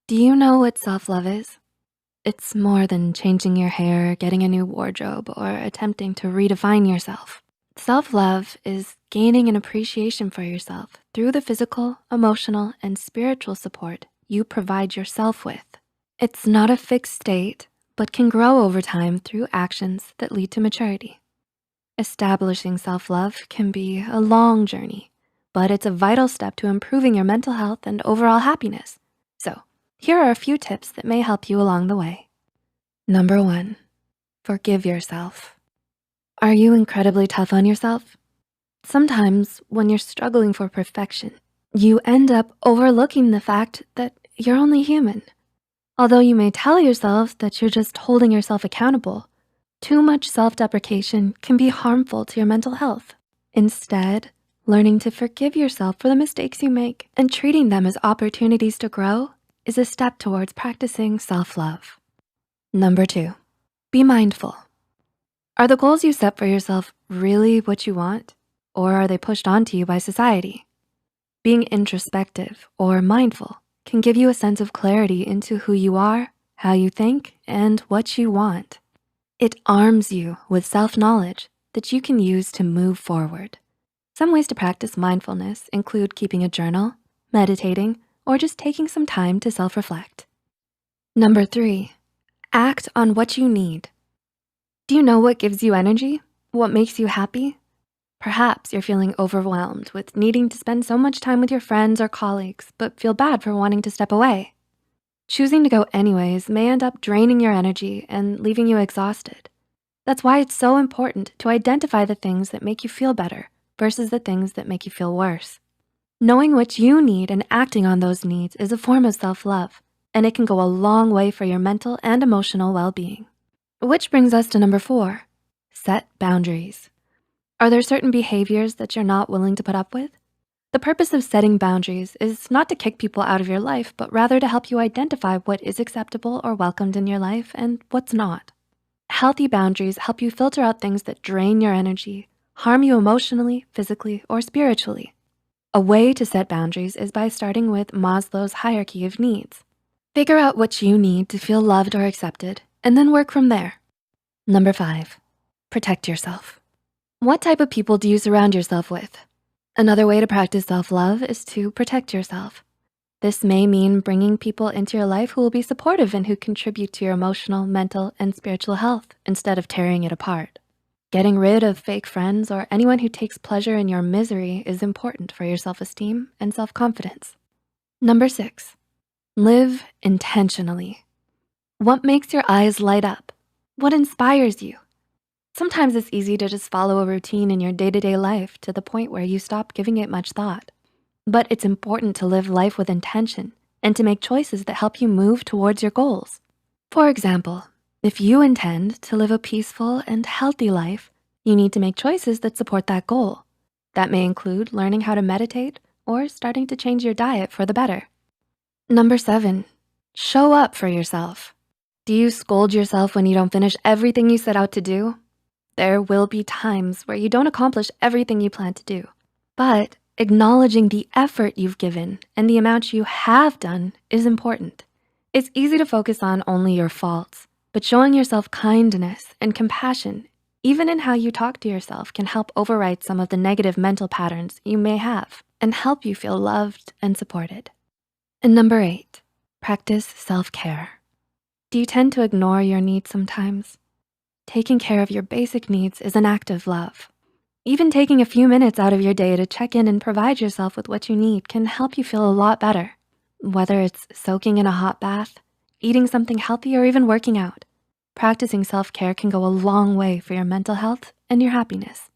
Do you know what self-love is? It's more than changing your hair, getting a new wardrobe, or attempting to redefine yourself. Self-love is gaining an appreciation for yourself through the physical, emotional, and spiritual support you provide yourself with. It's not a fixed state, but can grow over time through actions that lead to maturity. Establishing self-love can be a long journey, but it's a vital step to improving your mental health and overall happiness. So, here are a few tips that may help you along the way. Number 1, forgive yourself. Are you incredibly tough on yourself? Sometimes when you're struggling for perfection, you end up overlooking the fact that you're only human. Although you may tell yourself that you're just holding yourself accountable, too much self-deprecation can be harmful to your mental health. Instead, learning to forgive yourself for the mistakes you make and treating them as opportunities to grow is a step towards practicing self-love. Number 2, be mindful. Are the goals you set for yourself really what you want, or are they pushed onto you by society? Being introspective or mindful can give you a sense of clarity into who you are, how you think, and what you want. It arms you with self-knowledge that you can use to move forward. Some ways to practice mindfulness include keeping a journal, meditating, or just taking some time to self-reflect. Number 3, act on what you need. Do you know what gives you energy? What makes you happy? Perhaps you're feeling overwhelmed with needing to spend so much time with your friends or colleagues, but feel bad for wanting to step away. Choosing to go anyways may end up draining your energy and leaving you exhausted. That's why it's so important to identify the things that make you feel better versus the things that make you feel worse. Knowing what you need and acting on those needs is a form of self-love, and it can go a long way for your mental and emotional well-being. Which brings us to number 4, set boundaries. Are there certain behaviors that you're not willing to put up with? The purpose of setting boundaries is not to kick people out of your life, but rather to help you identify what is acceptable or welcomed in your life and what's not. Healthy boundaries help you filter out things that drain your energy, harm you emotionally, physically, or spiritually. A way to set boundaries is by starting with Maslow's hierarchy of needs. Figure out what you need to feel loved or accepted, and then work from there. Number 5, protect yourself. What type of people do you surround yourself with? Another way to practice self-love is to protect yourself. This may mean bringing people into your life who will be supportive and who contribute to your emotional, mental, and spiritual health instead of tearing it apart. Getting rid of fake friends or anyone who takes pleasure in your misery is important for your self-esteem and self-confidence. Number 6, live intentionally. What makes your eyes light up? What inspires you? Sometimes it's easy to just follow a routine in your day-to-day life to the point where you stop giving it much thought. But it's important to live life with intention and to make choices that help you move towards your goals. For example, if you intend to live a peaceful and healthy life, you need to make choices that support that goal. That may include learning how to meditate or starting to change your diet for the better. Number 7, show up for yourself. Do you scold yourself when you don't finish everything you set out to do? There will be times where you don't accomplish everything you plan to do, but acknowledging the effort you've given and the amount you have done is important. It's easy to focus on only your faults, but showing yourself kindness and compassion, even in how you talk to yourself, can help overwrite some of the negative mental patterns you may have and help you feel loved and supported. And number 8, practice self-care. Do you tend to ignore your needs sometimes? Taking care of your basic needs is an act of love. Even taking a few minutes out of your day to check in and provide yourself with what you need can help you feel a lot better. Whether it's soaking in a hot bath, eating something healthy, or even working out, practicing self-care can go a long way for your mental health and your happiness.